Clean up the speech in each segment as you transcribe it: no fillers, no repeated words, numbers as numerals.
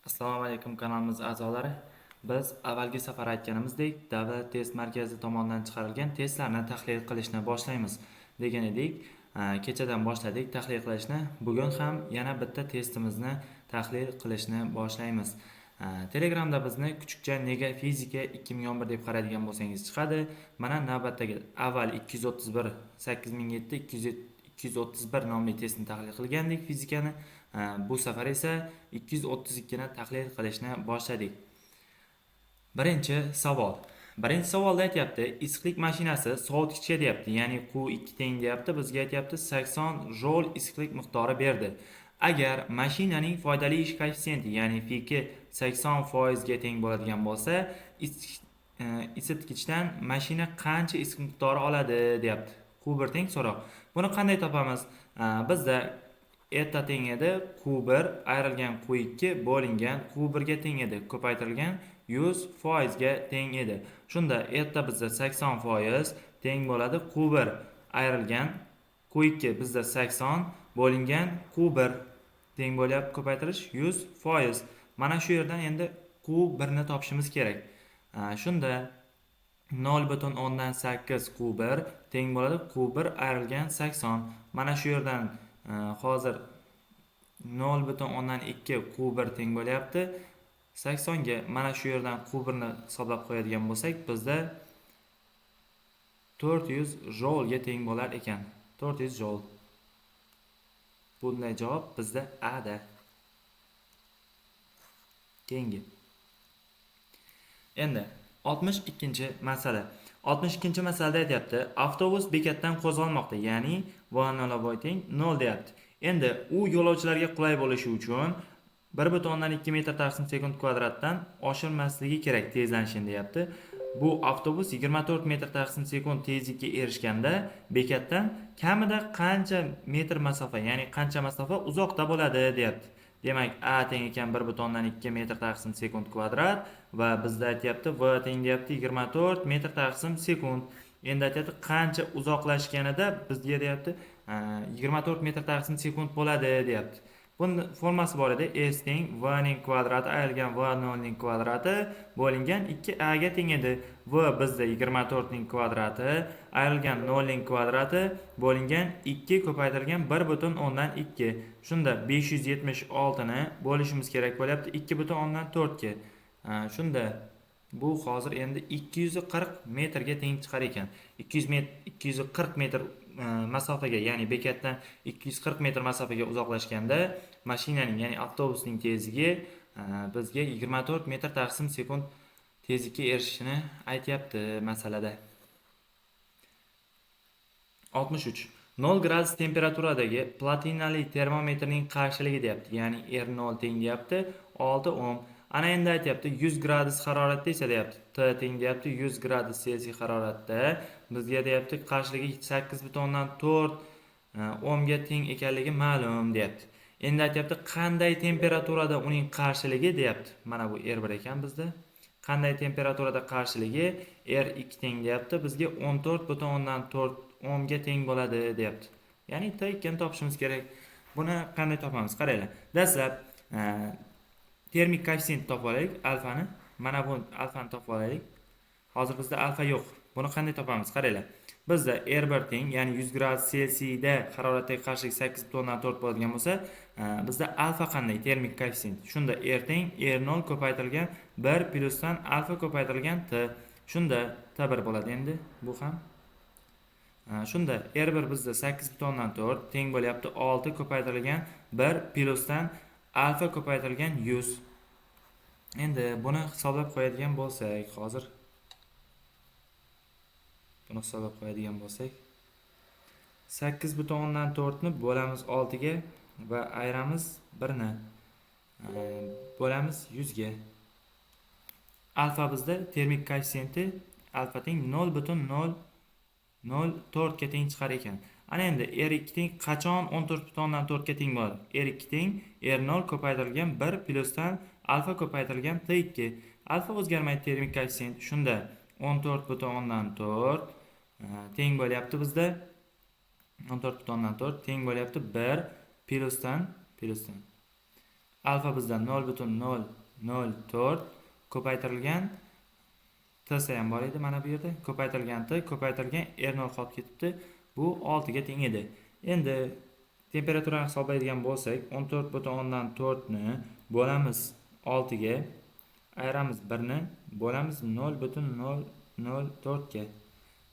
Assalomu alaykum kanalimiz a'zolari. Biz avvalgi safar aytganimizdek, Davlat test markazi tomonidan chiqarilgan testlarni tahlil qilishni boshlaymiz degan edik. Kechadan boshladik tahlil qilishni. Bugun ham yana bitta testimizni tahlil qilishni boshlaymiz. Telegramda bizni kuchukcha nega fizika 2011 deb qaraydigan bo'lsangiz chiqadi. Mana navbatdagi avval 231 8007 231 nomli testni tahlil qilgandik fizikani. Bu safar esa 232 ni tahlil qilishni boshladik. Birinchi savolda aytyapti, issiqlik mashinasi sovutgichga deyapti, ya'ni Q2 teng deyapti, bizga aytyapti 80 joule issiqlik miqdori berdi. Agar mashinaning foydali ish koeffitsiyenti, ya'ni Fki 80% ga teng bo'ladigan bo'lsa, isitgichdan mashina qancha issiqlik miqdori oladi deyapti. Q1 teng so'roq. Buni qanday topamiz? Bizda eta teng edi Q1 ayrilgan Q2 bo'lingan Q1 ga teng edi, ko'paytirilgan 100% ga teng edi. Shunda eta bizda 80% teng bo'ladi Q1 ayrilgan Q2 bizda 80 bo'lingan Q1 teng bo'lyapti, ko'paytirish 100%. Mana shu yerdan endi Q1 ni topishimiz kerak. Shunda 0,8 Q1 teng bo'ladi Q1 ayrilgan 80. Mana shu yerdan hozir 0,2 Q1 teng bo'lyapti 80 ga. Mana shu yerdan Q1 ni hisoblab qo'yadigan bo'lsak, bizda 400 joule ga teng bo'lar ekan. 400 joule. Bunday javob bizda A da. Keyingi. Endi 62-masala. 62-masalada aytyapti, avtobus bekatdan qo'zg'almoqda, ya'ni v0 teng 0 deyapti. Endi u yo'lovchilarga qulay bo'lishi uchun 1,2 metr taqsim sekund kvadratdan oshirmasligi kerak tezlanishini deyapti. Bu avtobus 24 metr taqsim sekund tezlikka erishganda bekatdan kamida qancha metr masofa, ya'ni qancha masofa uzoqda bo'ladi deyapti. Demak, A teng ekan 1,2 metr taqsim sekund kvadrat va bizda aytyapti V teng deyapti 24 metr taqsim sekund. Endi aytyapti qancha uzoqlashganida bizga deyapti 24 metr taqsim sekund bo'ladi deyapti. Buni formasi bor edi. S teng V ning kvadrati ayrilgan V0 ning kvadrati bo'lingan 2A ga teng edi. V bizda 24 ning kvadrati ayrilgan 0 ning kvadrati bo'lingan 2 ko'paytirilgan 1,2. Shunda 576 ni bo'lishimiz kerak bo'lyapti 2,4 ga. Shunda bu hozir endi 240 metrga teng chiqar ekan. 240 metr masofaga, ya'ni bekatdan 240 metr masofaga uzoqlashganda mashinaning, ya'ni avtobusning tezligi bizga 24 metr taqsim sekund tezlikka erishishini aytyapti masalada. 63. 0 gradus temperaturadagi platinali termometrning qarshiligi deyapti, ya'ni R0 teng deyapti 6 ohm. Ana endi aytyapti 100 gradus haroratda esa deyapti T teng deyapti 100 gradus Selsiy haroratda bizga deyapti qarshiligi 8,4 ohmga teng ekanligi ma'lum deyapti. Endi aytyapti qanday temperaturada uning qarshiligi deyapti. Mana bu R1 ekan bizda. Qanday temperaturada qarshiligi R2 teng deyapti bizga 14,4 ohmga teng bo'ladi deyapti. Ya'ni T ikkani topishimiz kerak. Buni qanday topamiz? Qaranglar. Dastlab termik koeffitsient topib olaylik, alfani. Mana bu alfani topib olaylik. Hozir bizda alfa yo'q. Buni qanday topamiz? Qaranglar. Bizda R1 teng, ya'ni 100 gradus Selsiyda haroratdagi qarshilik 8,4 bo'ladigan bo'lsa, bizda alfa qanday? Termik koeffitsient. Shunda R teng R0 ko'paytirilgan 1 plyusdan alfa ko'paytirilgan T. Shunda T1 bo'ladi endi bu ham. Shunda R1 bizda 8,4 teng bo'lyapti 6 ko'paytirilgan 1 plyusdan alfa ko'paytirilgan 100. Endi buni hisoblab qo'yadigan bo'lsak, hozir buni hisoblab qo'yadigan bo'lsak 8,4 ni bo'lamiz 6 ga va ayiramiz 1 ni bo'lamiz 100 ga. Alfa bizda termik koeffitsiyenti alfa teng 0,004 ga teng chiqar ekan. Ana endi R2 teng qachon 14,4 ga teng bo'ladi? R2 teng R0 ko'paytirilgan 1 plyusdan alfa ko'paytirilgan T2. Alfa o'zgarmaydi termik koeffitsient. Shunda 14,4 teng bo'lyapti bizda 14,4 teng bo'lyapti 1 plyusdan Alfa bizda 0,004 ko'paytirilgan t ham bor edi mana bu yerda. Ko'paytirilgan t, ko'paytirilgan r0 qolib ketibdi. Bu 6 ga teng edi. Endi temperaturani hisoblaydigan bo'lsak, 14,4 ni bo'lamiz 6 ga, ayiramiz 1 ni, bo'lamiz 0,004 ga.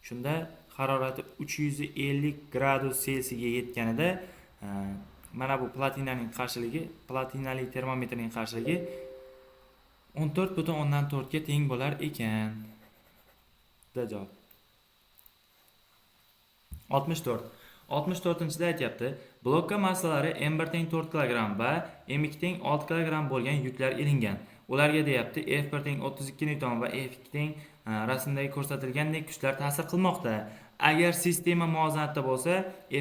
Shunda harorati 350 gradus Selsiga yetganida mana bu platinaning qarshiligi, platinali termometrning qarshiligi 14,4 ga teng bo'lar ekan. Javob 64. 64-da aytyapti, blokka massalari M1 teng 4 kg va M2 teng 6 kg bo'lgan yuklar ilingan. Ularga deyapti F1 teng 32 N va F2 teng rasmdagi ko'rsatilgandek kuchlar ta'sir qilmoqda. Agar sistema muvozanatda bo'lsa,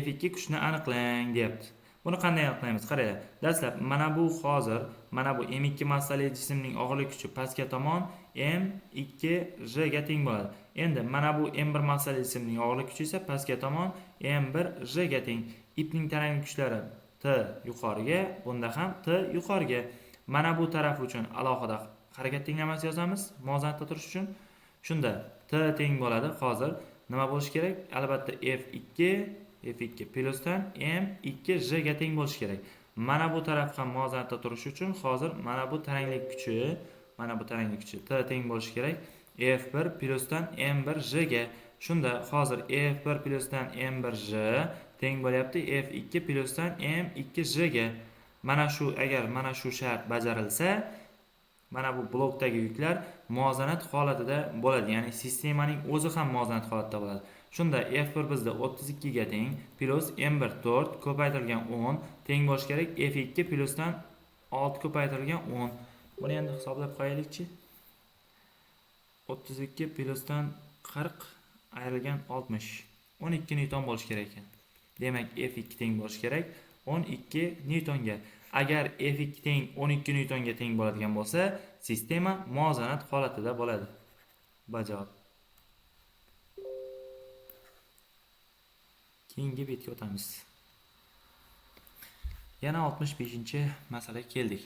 F2 kuchni aniqlang deyapti. Buni qanday aniqlaymiz? Qaranglar. Dastlab mana bu hozir mana bu M2 massali jismning og'irlik kuchi pastga tomon M2J ga teng bo'ladi. Endi mana bu M1 massali jismning og'irlik kuchi esa pastga tomon M1J ga teng. Ipning tarang kuchlari T yuqoriga, bunda ham T yuqoriga. Mana bu taraf uchun alohida harakat tenglamasi yozamiz muvozanatda turish uchun. Shunda T teng bo'ladi. Hozir nima bo'lishi kerak? Albatta F2 plyusdan M2J ga teng bo'lishi kerak. Mana bu taraf ham muvozanatda turishi uchun hozir mana bu taranglik kuchi T teng bo'lishi kerak. F1 plyusdan M1J ga. Shunda hozir F1 plyusdan M1J teng bo'lyapti F2 plyusdan M2J ga. Agar mana shu shart bajarilsa, mana bu blokdagi yuklar muvozanat holatida bo'ladi. Ya'ni sistemaning o'zi ham muvozanat holatida bo'ladi. Shunda F1 bizda 32 ga teng plus M1 4 ko'paytirilgan 10 teng bo'lishi kerak F2 plyusdan 6 ko'paytirilgan 10. Buni endi hisoblab qo'yaylikchi. 32 plyusdan 40 ayrilgan 60. 12 newton bo'lishi kerak ekan. Demak F2 teng bo'lishi kerak 12 newtonga. Agar F2 teng 12 newtonga teng bo'ladigan bo'lsa, sistema muvozanat holatida bo'ladi. Javob. Keyingi betga o'tamiz. Yana 65-masalaga keldik.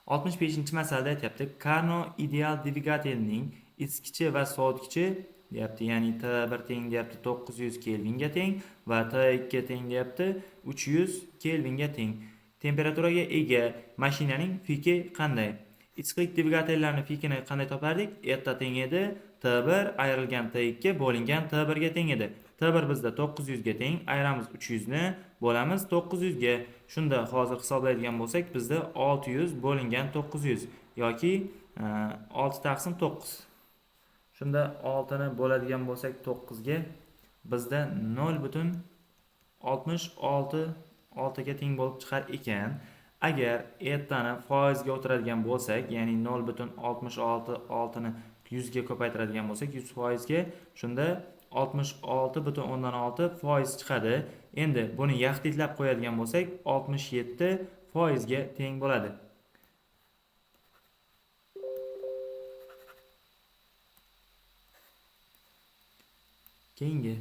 65-masalada aytyapti, Carnot ideal dvigatelning isitgichi va sovutgichi deyapti, ya'ni T1 teng deyapti 900 kelvinga teng va T2 teng deyapti 300 kelvinga teng. Temperaturaga ega mashinaning fiki qanday? Ichkilik dvigatellarning fikini qanday topardik? Erta teng edi T1 ayrilgan T2 bo'lingan T1 ga teng edi. T1 bizda 900 ga teng, ayiramiz 300 ni, bo'lamiz 900 ga. Shunda hozir hisoblaydigan bo'lsak, bizda 600 bo'lingan 900 yoki 6 taqsim 9. Shunda 6 ni bo'ladigan bo'lsak 9 ga, bizda 0,66 ga teng bo'lib chiqar ekan. Agar ertani foizga o'tiradigan bo'lsak, ya'ni 0,66 ni 100 ga ko'paytiradigan bo'lsak, 100% ga, shunda 66,6% chiqadi. Endi buni yaxlitlab qo'yadigan bo'lsak, 67% ga teng bo'ladi. Keyingi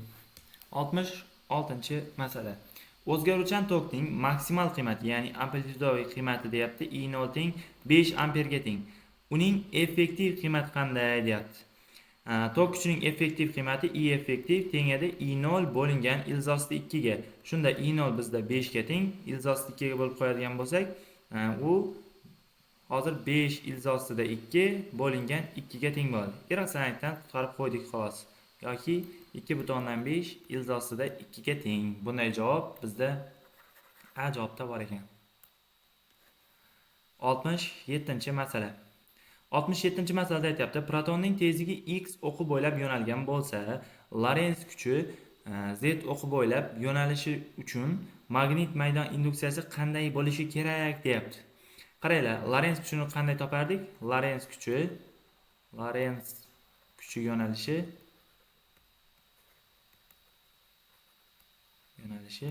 66-masala. O'zgaruvchan tokning maksimal qiymati, ya'ni amplitudaviy qiymati deyapti, I0 teng 5 amperga teng. Uning effektiv qiymati qanday deyapti? Tok kuchining effektiv qiymati I effektiv teng edi I0 bo'lingan ilzosida 2 ga. Shunda I0 bizda 5 ga teng, ilzosida 2 ga bo'lib qo'yadigan bo'lsak, u hozir 5 ilzosida 2 bo'lingan 2 ga teng bo'ladi. Irratsionallikdan qutqarib qo'ydik xolos. Yoki 2,5 ilzosida 2 ga teng. Bunday javob bizda A javobda bor ekan. 67-masala. 67-masalada aytyapti, protonning tezligi x o'qi bo'ylab yo'nalgan bo'lsa, Lorentz kuchi z o'qi bo'ylab yo'nalishi uchun magnit maydon induksiyasi qanday bo'lishi kerak deyapti. Qaranglar, Lorentz kuchini qanday topardik? Lorentz kuchi yo'nalishi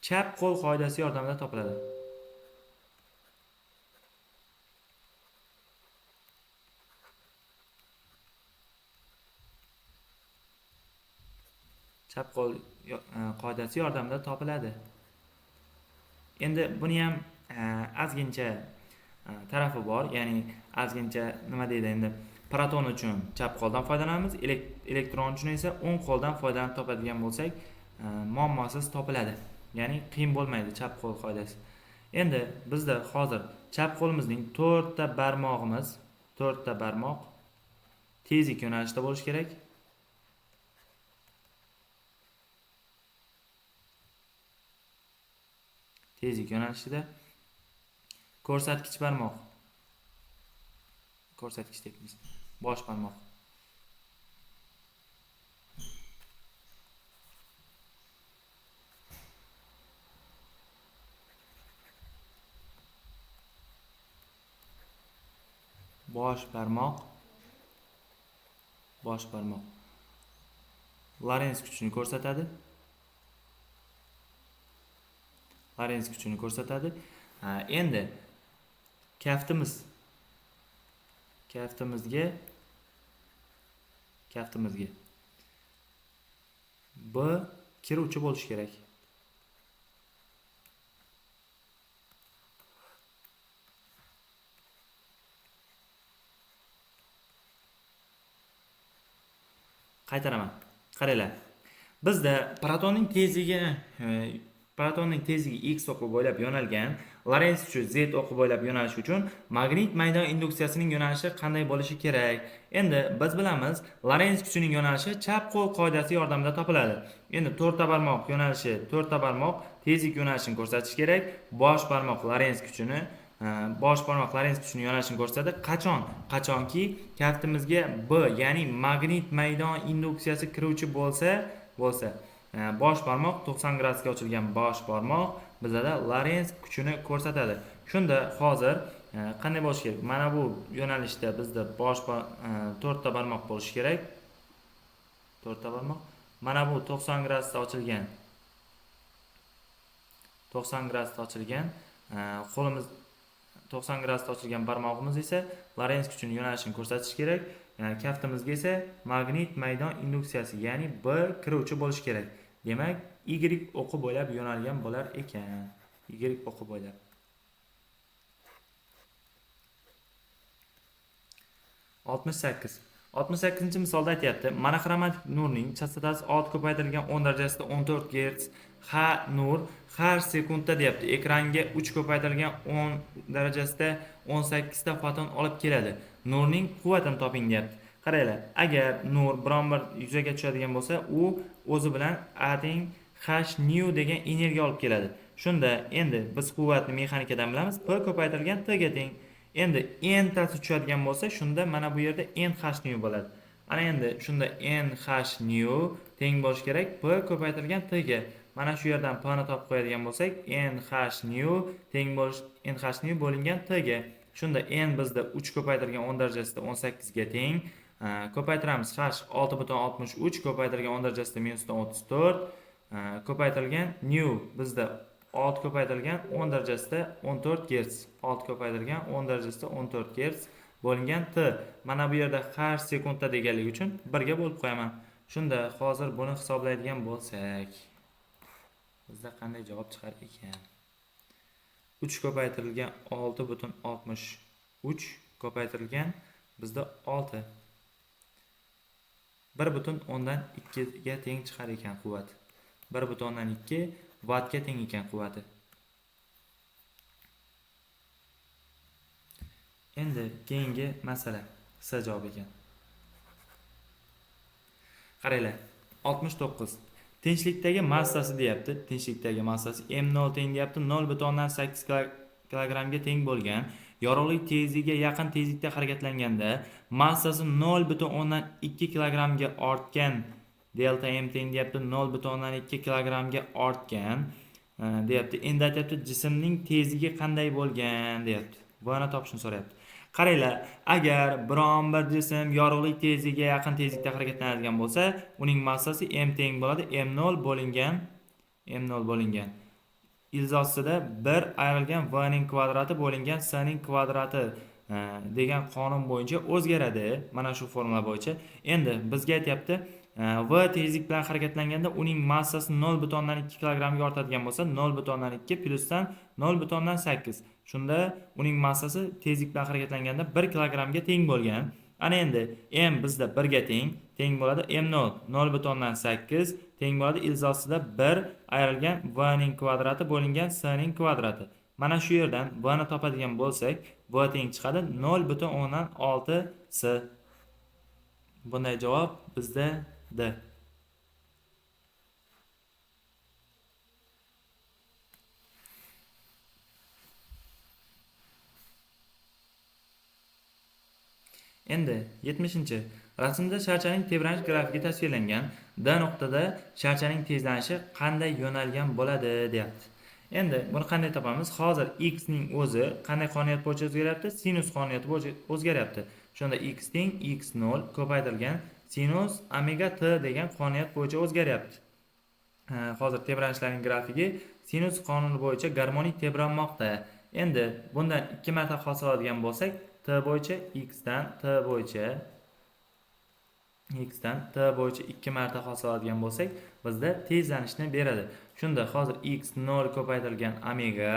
chap qo'l qoidasi yordamida topiladi. Chap qo'l qoidasi yordamida topiladi. Endi buni ham ozgincha tarafi bor, ya'ni ozgincha nima deydi endi, proton uchun chap qo'ldan foydalanamiz, elektron uchun esa o'ng qo'ldan foydalanib topadigan bo'lsak, muammosiz topiladi. Ya'ni qiyin bo'lmaydi chap qo'l qoidasi. Endi bizda hozir chap qo'limizning 4 ta barmoq tezlik yo'nalishida bo'lishi kerak. Tezlik yo'nalishida ko'rsatkich barmoq, ko'rsatkich deymiz, bosh barmoq. Bosh barmoq Larens kuchini ko'rsatadi. Endi kaftimizga B kiruvchi bo'lishi kerak. Qaytaraman. Qaranglar. Bizda protonning tezligi x o'qi bo'ylab yo'nalgan, Lorentz kuchi z o'qi bo'ylab yo'nalish uchun magnit maydon induksiyasining yo'nalishi qanday bo'lishi kerak? Endi biz bilamiz, Lorentz kuchining yo'nalishi chap qo'l qoidasi yordamida topiladi. Endi 4 ta barmoq yo'nalishi, 4 ta barmoq tezlik yo'nalishini ko'rsatish kerak. Bosh barmoq Lorentz kuchini yo'nalishini ko'rsatadi. Qachonki kaftimizga B, ya'ni magnit maydon induksiyasi kiruvchi bo'lsa, bosh barmoq 90 gradusga ochilgan bosh barmoq bizda Lorentz kuchini ko'rsatadi. Shunda hozir qanday bo'lishi kerak? Mana bu yo'nalishda bizda 4 ta barmoq bo'lishi kerak. 4 ta barmoq. Mana bu 90 gradusda ochilgan. 90 gradusda ochilgan qo'limiz 90 gradusda ochilgan barmog'imiz esa Lorentz kuchining yo'nalishini ko'rsatish kerak. Kaftimizga esa magnit maydon induksiyasi, ya'ni B kiruvchi bo'lishi kerak. Demak, Y o'qi bo'ylab yo'nalgan bo'lar ekan. Y o'qi bo'ylab. 68-misolda aytyapti. Monoxromatik nurning chastotasi 6 ko'paytirilgan 10 darajasida 14 Hz. H nur har sekundda deyapti. Ekranga 3 ko'paytirilgan 10 darajasida 18 ta foton olib keladi. Nurning quvvatini toping deyapti. Qaranglar, agar nur biron bir yuzaga tushadigan bo'lsa, u o'zi bilan A teng h nu degan energiya olib keladi. Shunda endi biz quvvatni mexanikadan bilamiz. P ko'paytirilgan t ga teng. Endi n tasi tushadigan bo'lsa, shunda mana bu yerda n h nu bo'ladi. Ana endi shunda n h nu teng bo'lishi kerak p ko'paytirilgan t ga. Mana shu yerdan p ni topib qo'yadigan bo'lsak, n h nu teng bo'lish n h nu bo'lingan t ga. Shunda n bizda 3 ko'paytirilgan 10 darajasida 18 ga teng. Ko'paytiramiz h 6,63 ko'paytirilgan 10 darajasida -34 ko'paytirilgan nu bizda 6 ko'paytirilgan 10 darajasida 14 Hz. 6 ko'paytirilgan 10 darajasida 14 Hz bo'lingan t. Mana bu yerda har sekundda deganligi uchun 1 ga bo'lib qo'yaman. Shunda hozir buni hisoblaydigan bo'lsak, bizda qanday javob chiqar ekan? 3 ko'paytirilgan 6,63 ko'paytirilgan bizda 6. 1,2 ga teng chiqar ekan quvvat. 1,2 vattga teng ekan quvvati. Endi keyingi masala S javob ekan. Qaranglar, 69. Tinchlikdagi massasi deyapti. Tinchlikdagi massasi m0 teng deyapti. 0,8 kg ga teng bo'lgan yorug'lik tezligiga yaqin tezlikda harakatlanganda massasi 0,2 kg ga ortgan delta m teng deyapti. 0,2 kg ga ortgan deyapti. Endi aytyapti jismning tezligi qanday bo'lgan deyapti. Buni topishni so'rayapti. Qaranglar, agar biron bir jism yorug'lik tezligiga yaqin tezlikda harakatlanadigan bo'lsa, uning massasi m teng bo'ladi. m0 bo'lingan ilzosida 1 ayrilgan v ning kvadrati bo'lingan s ning kvadrati degan qonun bo'yicha o'zgaradi. Mana shu formula bo'yicha. Endi bizga aytyapti, v tezlik bilan harakatlanganda uning massasi 0,2 kilogramga ortadigan bo'lsa, 0,2 plyusdan 0,8. Shunda uning massasi tezlik bilan harakatlanganda 1 kilogramga teng bo'lgan. Ana endi m bizda 1 ga teng bo'ladi. M0 0,8 teng bo'ladi ilzosida 1 ayrilgan v ning kvadrati bo'lingan s ning kvadrati. Mana shu yerdan v ni topadigan bo'lsak, v teng chiqadi 0,6 s. Bunday javob bizda D. Endi 70-chi. Rasmda sharchaning tebranish grafiki tasvirlangan. D nuqtada sharchaning tezlanishi qanday yo'nalgan bo'ladi, deyapti. Endi buni qanday topamiz? Hozir x ning o'zi qanday qonuniyat bo'yicha o'zgaryapti? Sinus qonuniyati bo'yicha o'zgaryapti. Shunda x teng x0 ko'paytirilgan sinus omega t degan qonuniyat bo'yicha o'zgaryapti. Hozir tebranishlarining grafiki sinus qonuni bo'yicha garmonik tebranmoqda. Endi bundan 2 marta hosil oladigan bo'lsak, t bo'yicha x dan t bo'yicha 2 marta hosil oladigan bo'lsak, bizda tezlanishni beradi. Shunda hozir x0 ko'paytirilgan omega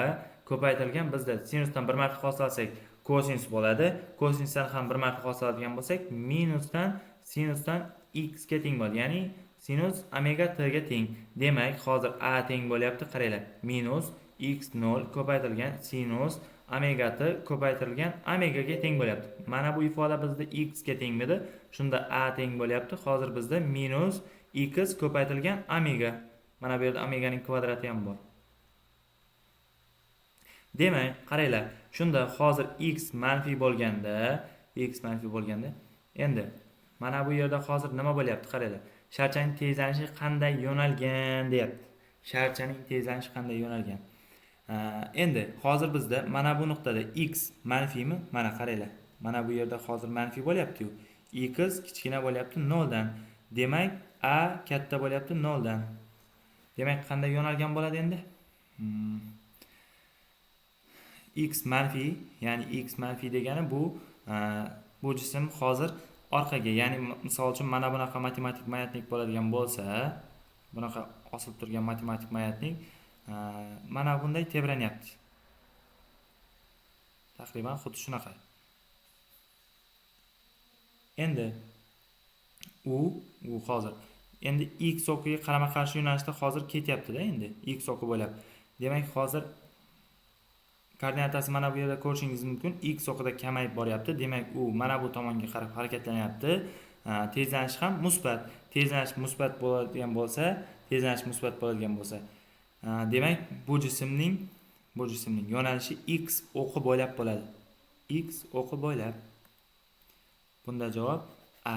ko'paytirilgan bizda sinusdan 1 marta hosil olsak kosinus bo'ladi. Kosinusdan ham 1 marta hosil oladigan bo'lsak, minusdan sinusdan x ga teng bo'ladi. Ya'ni sinus omega t ga teng. Demak, hozir a teng bo'lyapti. Qaranglar. Minus x0 ko'paytirilgan sinus omega t ko'paytirilgan omega ga teng bo'lyapti. Mana bu ifoda bizda x ga tengmidi. Shunda a teng bo'lyapti. Hozir bizda minus x ko'paytirilgan omega. Mana bu yerda omega ning kvadrati ham bor. Demak, qaranglar. Shunda hozir x manfiy bo'lganda, endi mana bu yerda hozir nima bo'lyapti? Qaranglar. Sharchaning tezlanishi qanday yo'nalgan, deyapti. Sharchaning tezlanishi qanday yo'nalgan? Endi hozir bizda mana bu nuqtada x manfiymi? Mana qaranglar. Mana bu yerda hozir manfiy bo'lyapti-ku. X kichkina bo'lyapti 0 dan. Demak, a katta bo'lyapti 0 dan. Demak, qanday yo'nalgan bo'ladi endi? X manfiy, ya'ni x manfiy degani bu jism hozir orqaga, ya'ni misol uchun mana bunaqa matematik mayatnik bo'ladigan bo'lsa, bunaqa osilib turgan matematik mayatnik mana bunday tebranyapti. Taqriban xuddi shunaqa. Endi u hozir endi x o'qiga qarama-qarshi yo'nalishda hozir ketyapti-da, endi x o'qi bo'lib. Demak, hozir koordinatasi mana bu yerda ko'rishingiz mumkin. X o'qida kamayib boryapti. Demak, u mana bu tomonga qarab harakatlanyapti. Tezlanish ham musbat. Tezlanish musbat bo'ladigan bo'lsa, demak, bu jismning yo'nalishi x o'qi bo'ylab bo'ladi. X o'qi bo'ylab. Bunda javob A.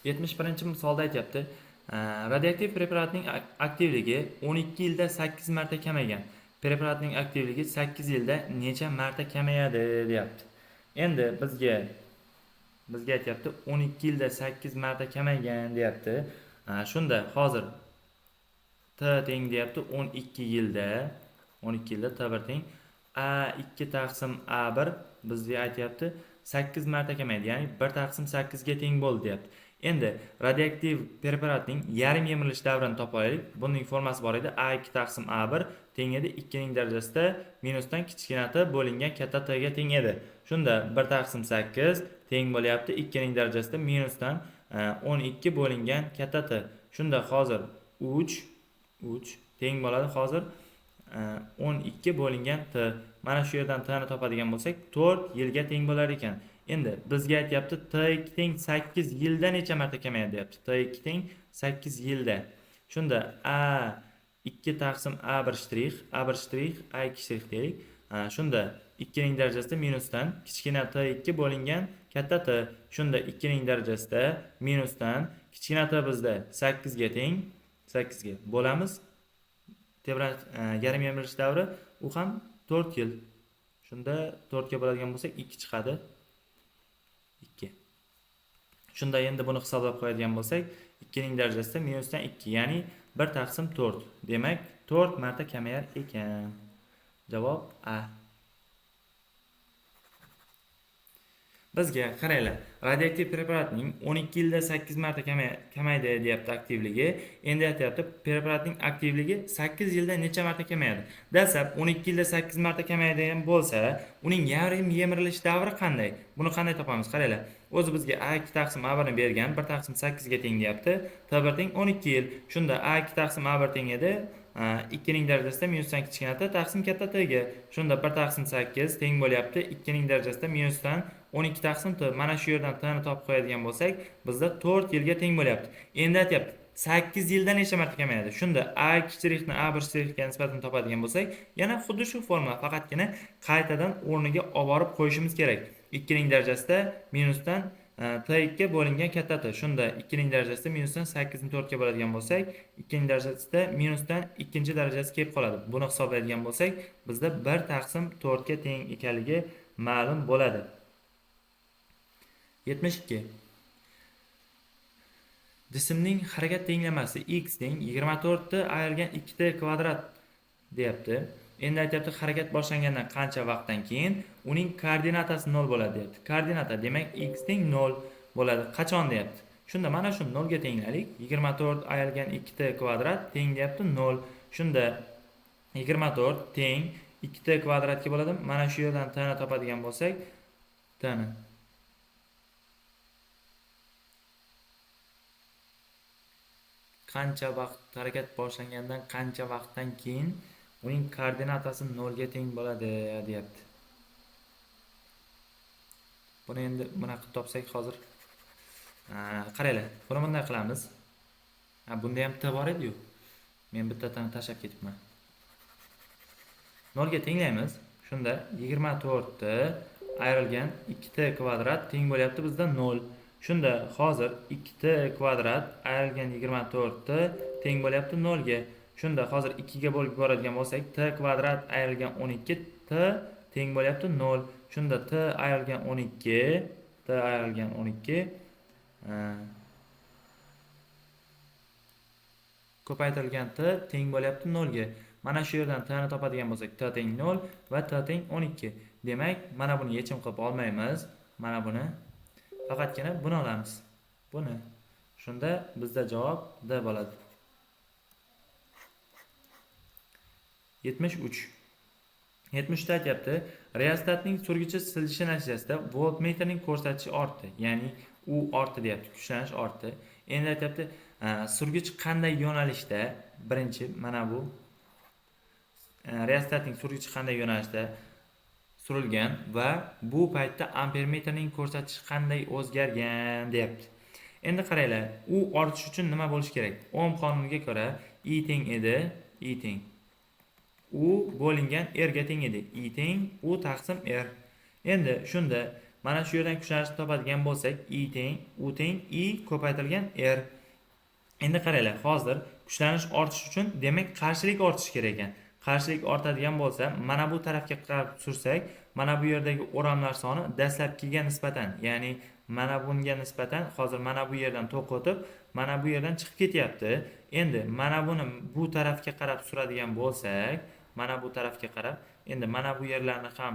Yetmish birinchi misolda aytyapti. Radioaktiv preparatning aktivligi 12 yilda 8 marta kamaygan. Preparatning aktivligi 8 yilda necha marta kamayadi, deyapti. Endi bizga aytyapti 12 yilda 8 marta kamaygan, deyapti. Shunda hozir t teng deyapti 12 yilda t1 teng a2 taqsim a1 bizga aytyapti 8 marta kamaydi, ya'ni 1/8 ga teng bo'ldi, deyapti. Endi radioaktiv preparatning yarim yemirilish davrini topa olaylik. Buning formasi bor edi. A2 taqsim A1 teng edi 2 ning darajasida minusdan kichkina t bo'lingan katta t ga teng edi. Shunda 1/8 teng bo'lyapti 2 ning darajasida minusdan 12 bo'lingan katta t. Shunda hozir 3 teng bo'ladi hozir 12 bo'lingan t. Mana shu yerdan t ni topadigan bo'lsak 4 yilga teng bo'lar ekan. Endi bizga aytyapti t2 teng 8 yilda necha marta kamayadi, deyapti. T2 teng 8 yilda. Shunda a2 taqsim a1 shtrix, a1 shtrix, a2 shtrix deylik. Shunda 2 ning darajasida minusdan kichkina t2 bo'lingan katta t. Shunda 2 ning darajasida minusdan kichkina t bizda 8 ga teng, 8 ga bo'lamiz. Yarim yemirilish davri u ham 4 yil. Shunda 4 ga bo'ladigan bo'lsak 2 chiqadi. 2. Shunda endi buni hisoblab qo'yadigan bo'lsak, 2 ning darajasida minusdan 2, ya'ni 1 taqsim 4. Demak, 4 marta kamayar ekan. Javob A. Bizga qaranglar, radioaktiv preparatning 12 yilda 8 marta kamaydi deyapti aktivligi. Endi aytyapti, preparatning aktivligi 8 yilda necha marta kamayadi? Dastlab 12 yilda 8 marta kamayadigan bo'lsa, uning yarim yemirilish davri qanday? Buni qanday topamiz? Qaranglar. O'zi bizga A2 taqsim A1 ni bergan, 1 taqsim 8 ga teng deyapti. T1 teng 12 yil. Shunda A2 taqsim A1 teng edi. 2 ning darajasida minusdan kichkina t taqsim katta t ga. Shunda 1 taqsim 8 teng bo'lyapti 2 ning darajasida minusdan 12 taqsim t. Mana shu yerdan t ni topib qo'yadigan bo'lsak, bizda 4 yilga teng bo'lyapti. Endi aytyapti, 8 yilda necha marta kamayadi? Shunda A2 shtrixni A1 shtrixga nisbatan topadigan bo'lsak, yana xuddi shu formula, faqatgina qaytadan o'rniga olib borib qo'yishimiz kerak. 2 ning darajasida minusdan t2 ga bo'lingan katta t. Shunda 2 ning darajasida minusdan 8 ni 4 ga bo'ladigan bo'lsak, 2 ning darajasida minusdan 2-chi darajasi kelib qoladi. Buni hisoblaydigan bo'lsak, bizda 1 taqsim 4 ga teng ekanligi ma'lum bo'ladi. 72. Jismning harakat tenglamasi x teng 24 t ayrilgan 2 t kvadrat deyapti. Endi aytyapti, harakat boshlangandan qancha vaqtdan keyin uning koordinatasi 0 bo'ladi deyapti. Koordinata demak x teng 0 bo'ladi. Qachon deyapti? Shunda mana shu 0 ga tenglaylik. 24 ayrilgan 2 t kvadrat teng deyapti 0. Shunda 24 teng 2 t kvadratga bo'ladi. Mana shu yerdan t ni topadigan bo'lsak, t ni qancha vaqt harakat boshlangandan qancha vaqtdan keyin uning koordinatasi 0 ga teng bo'ladi deyapti. Buni endi buna qilib topsak hozir. Qaranglar, buni bunday qilamiz. Bunda ham t bor edi-yu. Men bitta tani tashlab ketibman. 0 ga tenglaymiz. Shunda 24 t ayrilgan 2 t kvadrat teng bo'lyapti bizda 0. Shunda hozir 2 t kvadrat ayrilgan 24 t teng bo'lyapti 0 ga. Shunda hozir 2 ga bo'lib boradigan bo'lsak, t kvadrat ayrilgan 12 t teng bo'lyapti 0. Shunda t ayrilgan 12 ko'paytirilgan t teng bo'lyapti 0 ga. Mana shu yerdan t ni topadigan bo'lsak, t teng 0 va t teng 12. Demak, mana buni yechim qilib olmaymiz. Mana buni faqatgina buni olamiz. Buni. Shunda bizda javob D bo'ladi. 73. 73 da aytyapti, reostatning surgichi siljishi natijasida voltmetrning ko'rsatkichi ortdi. Ya'ni u ortdi deyapti, kuchlanish ortdi. Endi aytyapti, surgich qanday yo'nalishda? Birinchi mana bu reostatning surgichi qanday yo'nalishda surilgan va bu paytda ampermetrning ko'rsatkichi qanday o'zgargan deyapti. Endi qaranglar, u ortish uchun nima bo'lishi kerak? Ohm qonuniga ko'ra I teng edi, I teng U bo'lingan R ga teng edi. I teng U taqsim R. Endi shunda mana shu yerdan kuchlanishni topadigan bo'lsak, I teng U teng I ko'paytirilgan R. Endi qaranglar, hozir kuchlanish ortish uchun demak qarshilik ortishi kerak ekan. Qarshilik ortadigan bo'lsa, mana bu tarafga qarab sursak, mana bu yerdagi o'ramlar soni dastlabkiga nisbatan, ya'ni mana bunga nisbatan hozir mana bu yerdan to'q o'tib, mana bu yerdan chiqib ketyapti. Endi mana buni bu tarafga qarab suradigan bo'lsak, mana bu tarafga qarab, endi mana bu yerlarni ham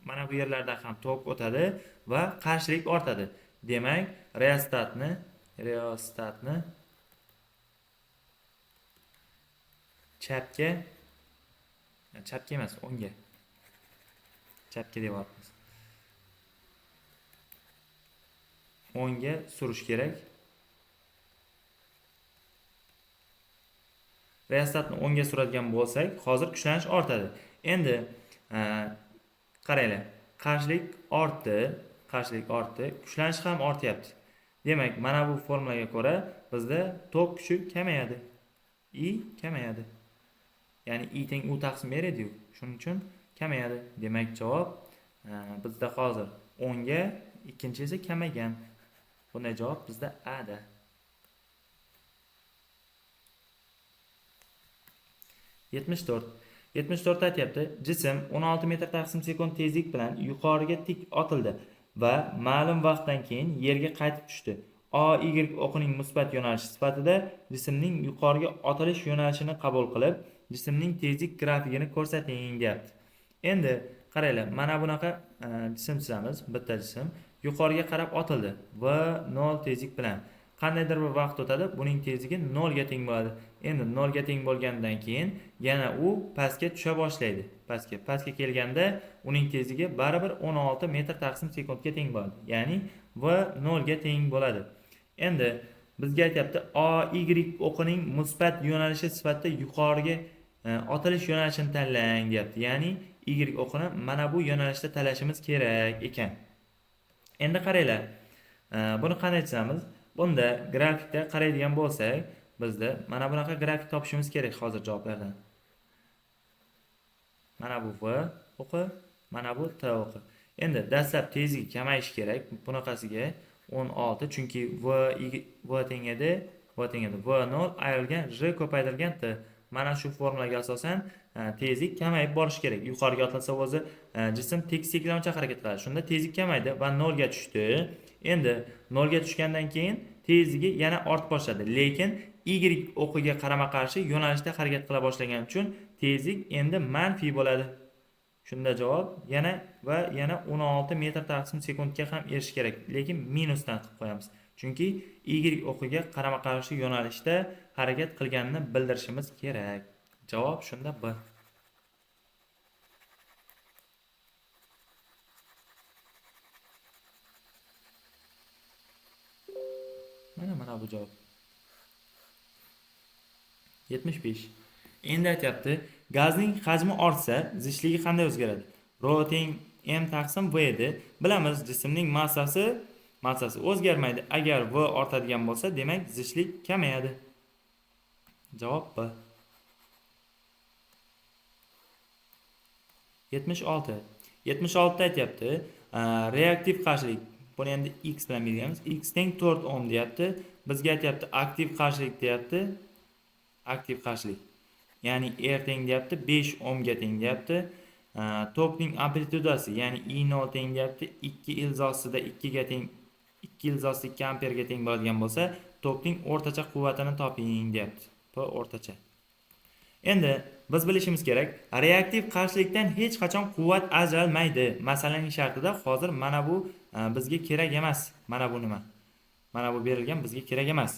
mana bu yerlardan ham to'q o'tadi va qarshilik ortadi. Demak, reostatni chapga emas, o'ngga. Chapga deyapmiz. O'ngga surish kerak. Reostatni o'ngga suradigan bo'lsak, hozir kuchlanish ortadi. Endi qaranglar, qarshilik ortdi, kuchlanish ham ortyapti. Demak, mana bu formulaga ko'ra bizda tok kuchi kamayadi. I kamayadi. Ya'ni I teng U taqsim R edi-yu. Shuning uchun kamayadi. Demak, javob bizda hozir o'ngga, ikkinchi esa kamaygan. Bunday javob bizda A da. 74. 74 aytyapti, jism 16 metr taqsim sekund tezlik bilan yuqoriga tik otildi. va ma'lum vaqtdan keyin yerga qaytib tushdi. A Y o'qining musbat yo'nalishi sifatida jismning yuqoriga otilish yo'nalishini qabul qilib, jismning tezlik grafikini ko'rsating deyapti. Endi qaranglar, mana bunaqa jism chizamiz. Bitta jism yuqoriga qarab otildi va 0 tezlik bilan. Qandaydir bir vaqt o'tadi, buning tezligi 0 ga teng bo'ladi. Endi 0 ga teng bo'lgandan keyin yana u pastga tusha boshlaydi. Pastga kelganda uning tezligi baribir 16 metr taqsim sekundga teng bo'ladi. Ya'ni v 0 ga teng bo'ladi. Endi bizga aytyapti A Y o'qining musbat yo'nalishi sifatida yuqoriga otilish yo'nalishini tanlang deyapti. Ya'ni Y o'qini mana bu yo'nalishda tanlashimiz kerak ekan. Endi qaranglar. Buni qanday chizamiz? Bunda grafikda qaraydigan bo'lsak, bizda mana bunaqa grafik topishimiz kerak hozir javoblardan. Mana bu v o'qi, mana bu t o'qi. Endi dastlab tezligi kamayishi kerak. Bunaqasiga 16, chunki v teng edi, v0 ayrilgan j ko'paytirilgan t. Mana shu formulaga asosan tezlik kamayib borishi kerak. Yuqoriga otilsa o'zi jism tekisliklanuvchi harakat qiladi. Shunda tezlik kamaydi va 0 ga tushdi. Endi 0 ga tushgandan keyin tezligi yana ortib boshladi. Lekin Y o'qiga qarama-qarshi yo'nalishda harakat qila boshlagan uchun tezlik endi manfiy bo'ladi. Shunda javob yana 16 metr taqsim sekundga ham erish kerak. Lekin minusdan qilib qo'yamiz. Chunki Y o'qiga qarama-qarshi yo'nalishda harakat qilganini bildirishimiz kerak. Javob shunda B. Mana bu javob. 75. Endi aytyapti, gazning hajmi ortsa, zichligi qanday o'zgaradi? Rho teng m taqsim v edi. Bilamiz, jismning massasi o'zgarmaydi. Agar v ortadigan bo'lsa, demak zichlik kamayadi. Javob B. 76. 76 da aytyapti, reaktiv qarshilik. Buni endi x bilan belgilaymiz. X teng 4 ohm deyapti. Bizga aytyapti, aktiv qarshilik deyapti. Aktiv qarshilik. Ya'ni R teng deyapti, 5 ohmga teng deyapti. Tokning amplitudasi, ya'ni I0 teng deyapti, 2 ilzosida 2 ga teng, 2 ilzosida 2 amperga teng bo'ladigan bo'lsa, tokning o'rtacha quvvatini toping deyapti. P o'rtacha. Endi biz bilishimiz kerak, reaktiv qarshilikdan hech qachon quvvat ajralmaydi. Masalaning shartida hozir mana bu bizga kerak emas. Mana bu nima? Mana bu berilgan bizga kerak emas.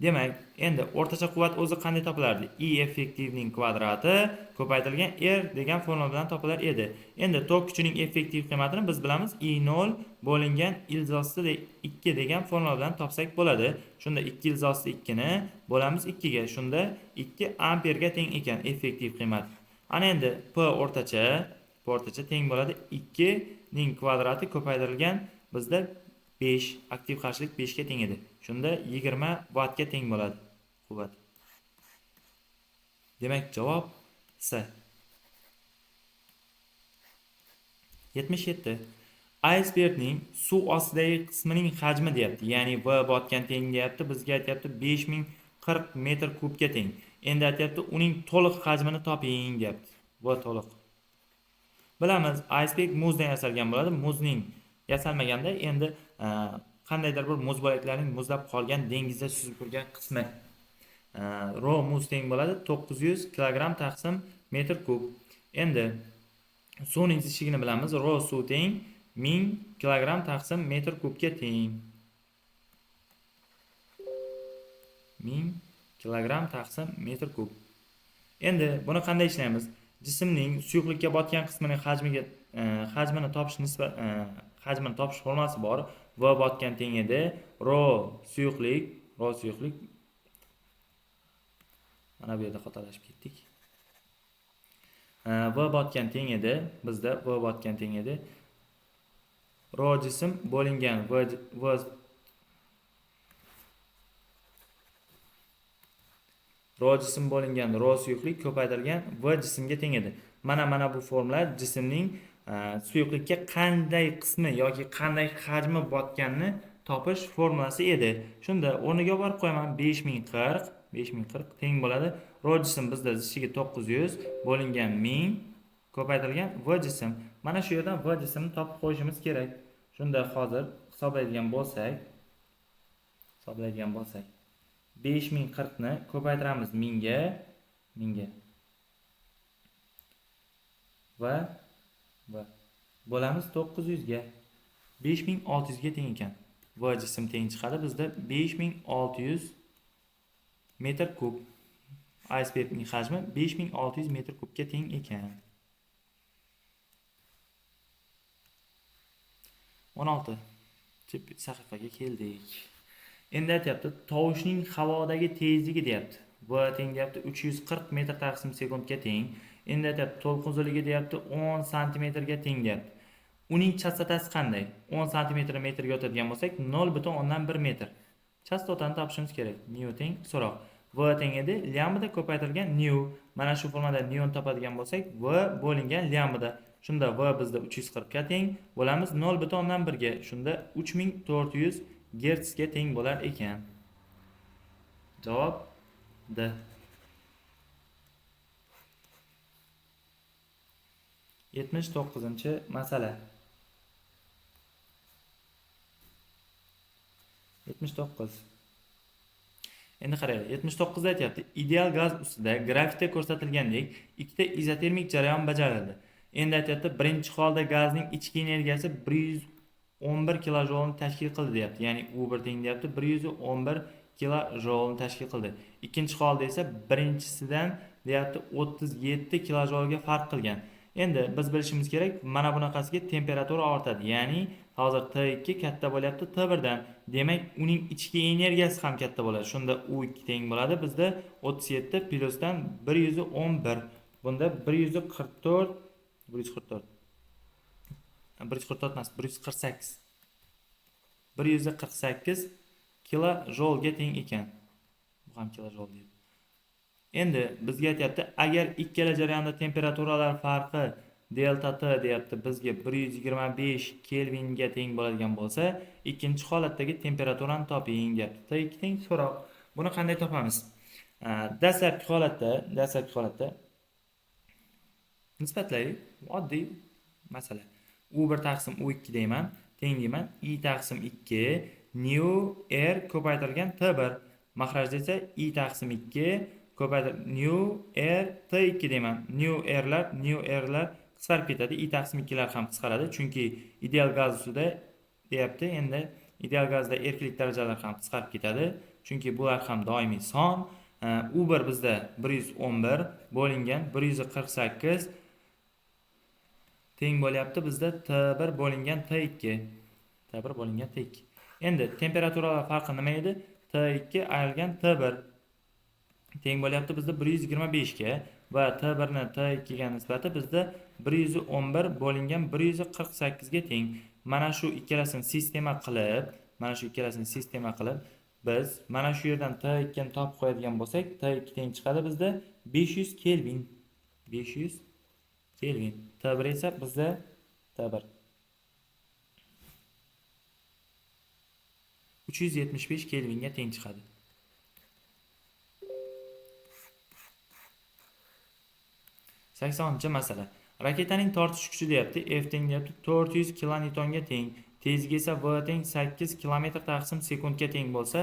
Demak, endi o'rtacha quvvat o'zi qanday topilardi? I effektivning kvadrati ko'paytirilgan R degan formula bilan topilar edi. Endi tok kuchining effektiv qiymatini biz bilamiz, I0 bo'lingan ilzosida 2 degan formula bilan topsak bo'ladi. Shunda 2 ilzosida 2 ni bo'lamiz 2 ga. Shunda 2 amperga teng ekan effektiv qiymat. Ana endi P o'rtacha teng bo'ladi 2 ning kvadrati ko'paytirilgan bizda 5, aktiv qarshilik 5 ga teng edi. Shunda 20 wattga teng bo'ladi quvvat. Demak javob C. 77. Icebergning suv ostidagi qismining hajmi deyapti. Ya'ni V botgan teng deyapti. Bizga aytyapti 5040 metr kubga teng. Endi aytyapti uning to'liq hajmini toping deyapti. V to'liq. Bilamiz, iceberg muzdan yasalgan bo'ladi. Muzning yasalmaganda endi qandaydir bir muz bo'laklarining muzlab qolgan dengizda suzib yurgan qismi. Rho muz teng bo'ladi 900 kg taqsim metr kub. Endi suvning zichligini bilamiz. Rho suv teng 1000 kg taqsim metr kubga teng. 1000 kg taqsim metr kub. Endi buni qanday ishlaymiz? Jismning suyuqlikka botgan qismining hajmini topish formulasi bor. V botgan teng edi. Rho suyuqlik. Mana bu yerda xatolashib ketdik. V botgan teng edi. Bizda V botgan teng edi. Rho jism bo'lingan Rho jism bo'lingan Rho suyuqlik ko'paytirilgan V jismga teng edi. Mana bu formula jismning suyuqlikka qanday qismi yoki qanday hajmi botganini topish formulasi edi. Shunda o'rniga borib qo'yaman. 5040 teng bo'ladi. Rho jism bizda zichligi 900 bo'lingan 1000 ko'paytirilgan V jism. Mana shu yerdan V jismni topib qo'yishimiz kerak. Shunda hozir hisoblaydigan bo'lsak, 5040 ni ko'paytiramiz 1000 ga, va bo'lamiz 900 ga. 5600 ga teng ekan. V jism teng chiqadi bizda 5600 metr kub. Icebergning hajmi 5600 metr kubga teng ekan. 16 sahifaga keldik. Endi aytyapti, tovushning havodagi tezligi deyapti. V teng deyapti 340 metr taqsim sekundga teng. Endi aytyapti, to'lqin uzunligi deyapti 10 cm ga teng deyapti. Uning chastotasi qanday? 10 cm metrga o'tadigan bo'lsak 0,1 metr. Chastotani topishimiz kerak. Nu teng so'roq. V teng edi lyambda ko'paytirilgan nu. Mana shu formada nu topadigan bo'lsak, V bo'lingan lyambda. Shunda V bizda 340 ga teng, bo'lamiz 0,1 ga. Shunda 3400 Hz ga teng bo'lar ekan. Javob D. 79-masala. 79. Endi qaraylik, 79 da aytyapti, ideal gaz ustida grafikda ko'rsatilgandek ikkita izotermik jarayon bajarildi. Endi aytyapti, birinchi holda gazning ichki energiyasi 111 kilojulni tashkil qildi deyapti. Ya'ni U1 teng deyapti 111 kilojulni tashkil qildi. Ikkinchi holda esa birinchisidan deyapti 37 kilojulga farq qilgan. Endi biz bilishimiz kerak, mana bunaqasiga temperatura ortadi. Ya'ni hozir T2 katta bo'lyapti T1 dan. Demak, uning ichki energiyasi ham katta bo'ladi. Shunda U2 teng bo'ladi. Bizda 37 plyusdan 111. Bunda 144 emas, 148. 148 kilojolga teng ekan. Bu ham kilojol deydi. Endi bizga aytyapti, agar ikkala jarayonda temperaturalar farqi delta T deyapti, bizga 125 kelvinga teng bo'ladigan bo'lsa, ikkinchi holatdagi temperaturani toping deyapti. T2 teng so'roq. Buni qanday topamiz? Dastlabki holatda nisbatlaylik. Oddiy masala. U1 taqsim U2 deyman, teng deyman I taqsim 2 nu R ko'paytirilgan T1. Mahrajda esa I taqsim 2 nu R T2 deyman. Nu R'lar qisqarib ketadi. I taqsim 2lar ham qisqaradi. Chunki ideal gaz ustida deyapti. Endi ideal gazda erklik darajalari ham qisqarib ketadi. Chunki bular ham doimiy son. U1 bizda 111 bo'lingan 148 teng bo'lyapti bizda T1 bo'lingan T2. Endi temperaturalar farqi nima edi? T2 ayrilgan T1 teng bo'lyapti bizda 125 ga va T1 ni T2 ga nisbati bizda 111 bo'lingan 148 ga teng. Mana shu ikkalasini sistema qilib, biz mana shu yerdan T2 ni topib qo'yadigan bo'lsak, T2 teng chiqadi bizda 500 kelvin. T1 esa bizda T1 375 kelvinga teng chiqadi. 80-masala. Raketaning tortish kuchi deyapti, F teng deyapti 400 kilonewtonga teng. Tezligi esa V teng 8 km taqsim sekundga teng bo'lsa,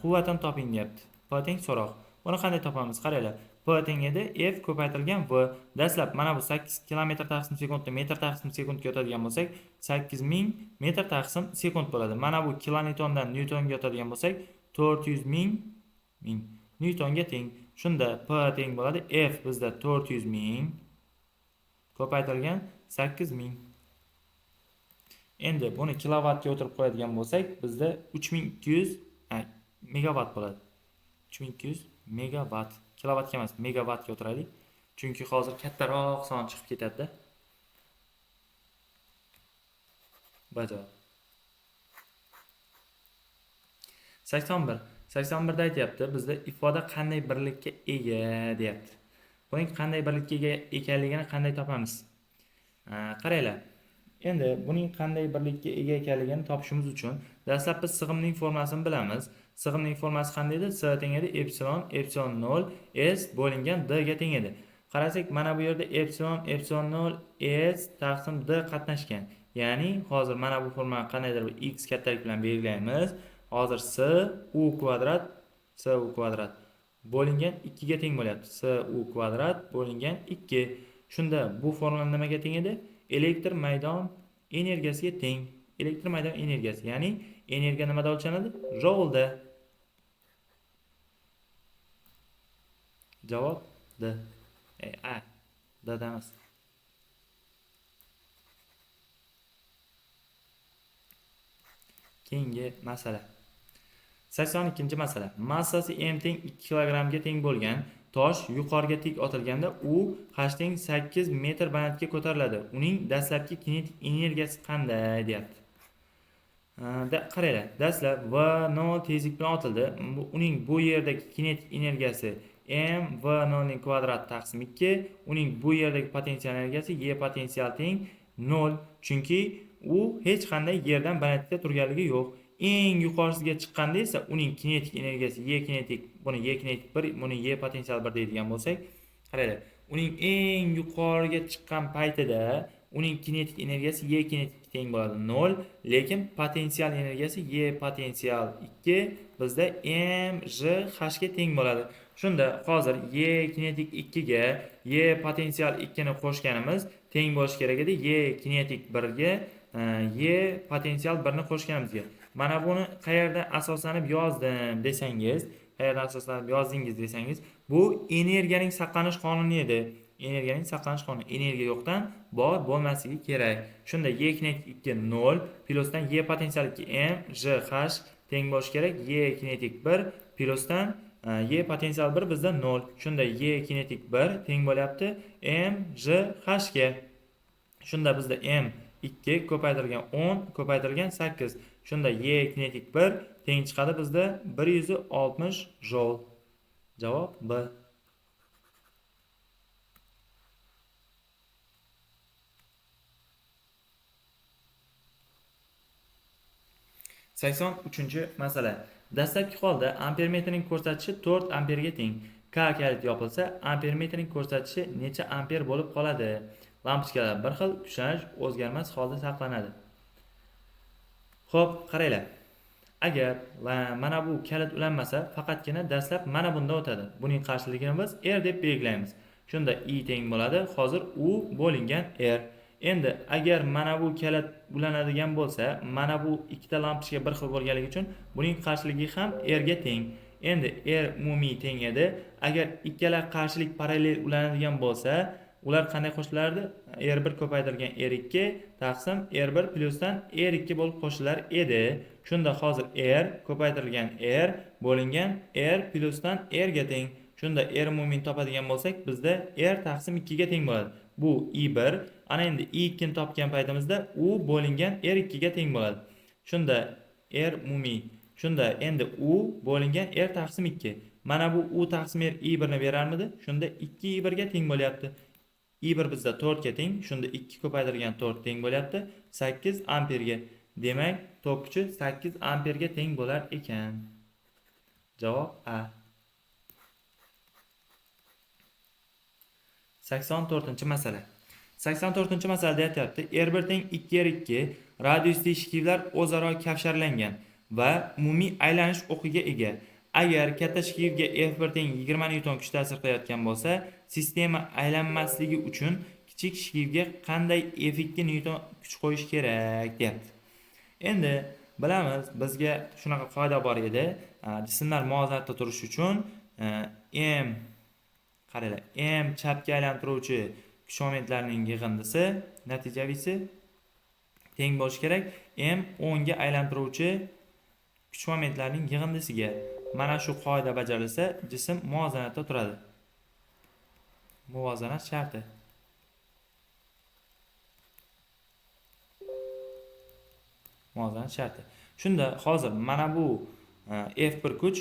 quvvatini toping deyapti. P teng so'roq. Buni qanday topamiz? Qaranglar. P teng edi F ko'paytirilgan V. Dastlab mana bu 8 km taqsim sekundni metr taqsim sekundga o'tadigan bo'lsak, 8000 metr taqsim sekund bo'ladi. Mana bu kilonewtondan newtonga o'tadigan bo'lsak, 400 ming newtonga teng. Shunda P teng bo'ladi F bizda 400 ming ko'paytirilgan 8000. Endi buni kilovatga o'tirib qo'yadigan bo'lsak, bizda 3200 megavat bo'ladi. 3200 megavat. Kilovatga emas, megavatga o'tiraylik. Chunki hozir kattaroq son chiqib ketadi-da. Bajo. 81 da aytyapti, bizda ifoda qanday birlikka ega deyapti. Buning qanday birlikka ega ekanligini qanday topamiz? Qaranglar. Endi buning qanday birlikka ega ekanligini topishimiz uchun dastlab biz sig'imning formulasini bilamiz. Sig'imning formulasi qanday edi? S teng edi epsilon 0 S bo'lingan D ga teng edi. Qarasak, mana bu yerda epsilon 0 S taqsim D qatnashgan. Ya'ni hozir mana bu formulani qandaydir bir x kattalik bilan belgilaymiz. Hozir s u kvadrat bo'lingan 2 ga teng bo'lyapti. S u kvadrat bo'lingan 2. Shunda bu formula nimaga teng edi? Elektr maydon energiyasiga teng. Elektr maydon energiyasi, ya'ni energiya nimada o'lchanadi? Joulda. Javob D. A. Dadamiz. Keyingi masala. 82-masala. Massasi m teng 2 kg ga teng bo'lgan tosh yuqoriga tik otilganda u h teng 8 metr balandlikka ko'tariladi. Uning dastlabki kinetik energiyasi qanday deyapti. Qaranglar, dastlab v0 tezlik bilan otildi. Uning bu yerdagi kinetik energiyasi m v0 ning kvadrati taqsim 2. Uning bu yerdagi potensial energiyasi y potensial teng 0. Chunki u hech qanday yerdan balandlikda turganligi yo'q. Eng yuqorisiga chiqqanda esa uning kinetik energiyasi y kinetik, buni y kinetik 1, buni y potensial 1 deydigan bo'lsak, qaranglar, uning eng yuqoriga chiqqan paytida uning kinetik energiyasi y kinetik teng bo'ladi 0, lekin potensial energiyasi y potensial 2 bizda m j h ga teng bo'ladi. Shunda hozir y kinetik 2 ga y potensial 2 ni qo'shganimiz teng bo'lishi kerak edi y kinetik 1 ga y potensial 1 ni qo'shganimizga. Mana buni qayerdan asoslanib yozdim desangiz, qayerdan asoslanib yozdingiz desangiz, bu energiyaning saqlanish qonuni edi. Energiyaning saqlanish qonuni. Energiya yo'qdan bor bo'lmasligi kerak. Shunda y kinetik 2 0 plyusdan y potensial 2 m j h teng bo'lishi kerak y kinetik 1 plyusdan y potensial 1 bizda 0. Shunda y kinetik 1 teng bo'lyapti m j h ga. Shunda bizda m 2 ko'paytirilgan 10 ko'paytirilgan 8. Shunda y kinetik 1 teng chiqadi bizda 160 joule. Javob B. 83-masala. Dastlabki holda ampermetrning ko'rsatkichi 4 amperga teng. K kalit yopilsa, ampermetrning ko'rsatkichi necha amper bo'lib qoladi? Lampochkalar bir xil kuchlanish o'zgarmas holda saqlanadi. Xo'p, qaranglar. Agar mana bu kalit ulanmasa, faqatgina dastlab mana bunda o'tadi. Buning qarshiligini biz R deb belgilaymiz. Shunda I teng bo'ladi. Hozir U bo'lingan R. Endi agar mana bu kalit ulanadigan bo'lsa, mana bu ikkita lampochka bir xil bo'lganligi uchun buning qarshiligi ham R ga teng. Endi R umumiy teng edi. Agar ikkala qarshilik parallel ulanadigan bo'lsa, ular qanday qo'shilardi? R1 ko'paytirilgan R2 taqsim R1 plyusdan R2 bo'lib qo'shilar edi. Shunda hozir R ko'paytirilgan R bo'lingan R plyusdan R ga teng. Shunda R umumiy topadigan bo'lsak, bizda R taqsim 2 ga teng bo'ladi. Bu I1. Ana endi I2 ni topgan paytimizda U bo'lingan R2 ga teng bo'ladi. Shunda R umumiy. Shunda endi U bo'lingan R taqsim 2. Mana bu U taqsim R I1 ni berarmidi? Shunda 2 I1 ga teng bo'lyapti. I1 bizda 4 ga teng. Shunda 2 ko'paytirilgan 4 teng bo'lyapti 8 amperga. Demak, tok kuchi 8 amperga teng bo'lar ekan. Javob A. 84-masala. 84-masalada aytyapti, R1 teng 2R2 radiusli shikivlar o'zaro kavsharlangan va umumiy aylanish o'qiga ega. Agar katta shikivga F1 teng 20 newton kuch ta'sir qilayotgan bo'lsa, sistema aylanmasligi uchun kichik shikivga qanday F2 newton kuch qo'yish kerak deyapti. Endi bilamiz, bizga shunaqa qoida bor edi. Jismlar muvozanatda turishi uchun m qaranglar, m chapga aylantiruvchi kuch momentlarning yig'indisi natijavisi teng bo'lishi kerak m o'ngga aylantiruvchi kuch momentlarning yig'indisiga. Mana shu qoida bajarilsa, jism muvozanatda turadi. Muvozanat sharti. Muvozanat sharti. Shunda hozir mana bu F1 kuch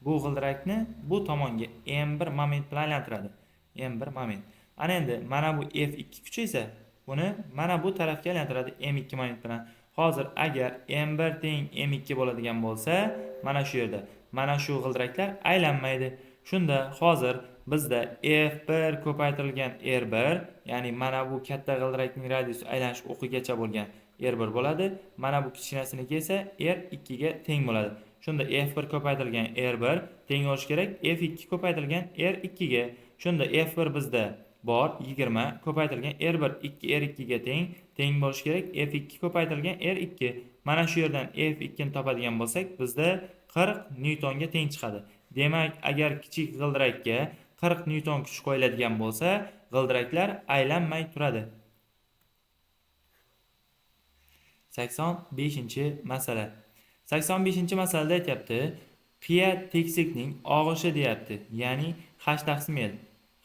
bu g'ildirakni bu tomonga M1 moment bilan aylantiradi. M1 moment. Ana endi mana bu F2 kuchi esa buni mana bu tarafga aylantiradi M2 moment bilan. Hozir agar M1 teng M2 bo'ladigan bo'lsa, mana shu yerda mana shu g'ildiraklar aylanmaydi. Shunda hozir bizda F1 ko'paytirilgan R1, ya'ni mana bu katta g'ildirakning radiusi aylanish o'qigacha bo'lgan R1 bo'ladi. Mana bu kichkinasiniki esa R2 ga teng bo'ladi. Shunda F1 ko'paytirilgan R1 teng bo'lishi kerak F2 ko'paytirilgan R2 ga. Shunda F1 bizda bor 20 ko'paytirilgan R1 R2 ga teng bo'lishi kerak F2 ko'paytirilgan R2. Mana shu yerdan F2 ni topadigan bo'lsak, bizda 40 newtonga teng chiqadi. Demak, agar kichik g'ildirakka 40 newton kuch qo'yiladigan bo'lsa, g'ildiraklar aylanmay turadi. 85-masala. 85-masalada aytyapti, qiya tekislikning og'ishi deyapti. Ya'ni h taqsim l.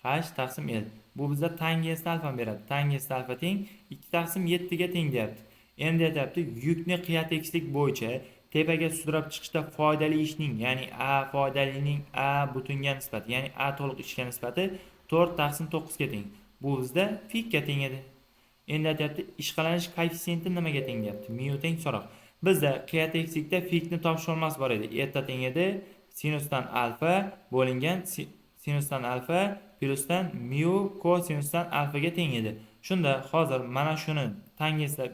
H taqsim l. Bu bizda tangens alfa beradi. Tangens alfa teng 2 taqsim 7 ga teng deyapti. Endi aytyapti, yukni qiya tekislik bo'yicha tepaga sudrab chiqishda foydali ishning, ya'ni A foydalining A butunga nisbati, ya'ni A to'liq ishga nisbati 4 taqsim 9 ga teng. Bu bizda fikka teng edi. Endi aytyapti, ishqalanish koeffitsiyenti nimaga teng deyapti? Mu teng so'roq. Bizda qiya tekislikda fikni topish formulasi bor edi. Eta teng edi sinusdan alfa bo'lingan sinusdan alfa plyusdan mu kosinusdan alfaga teng edi. Shunda hozir mana shuni tangensda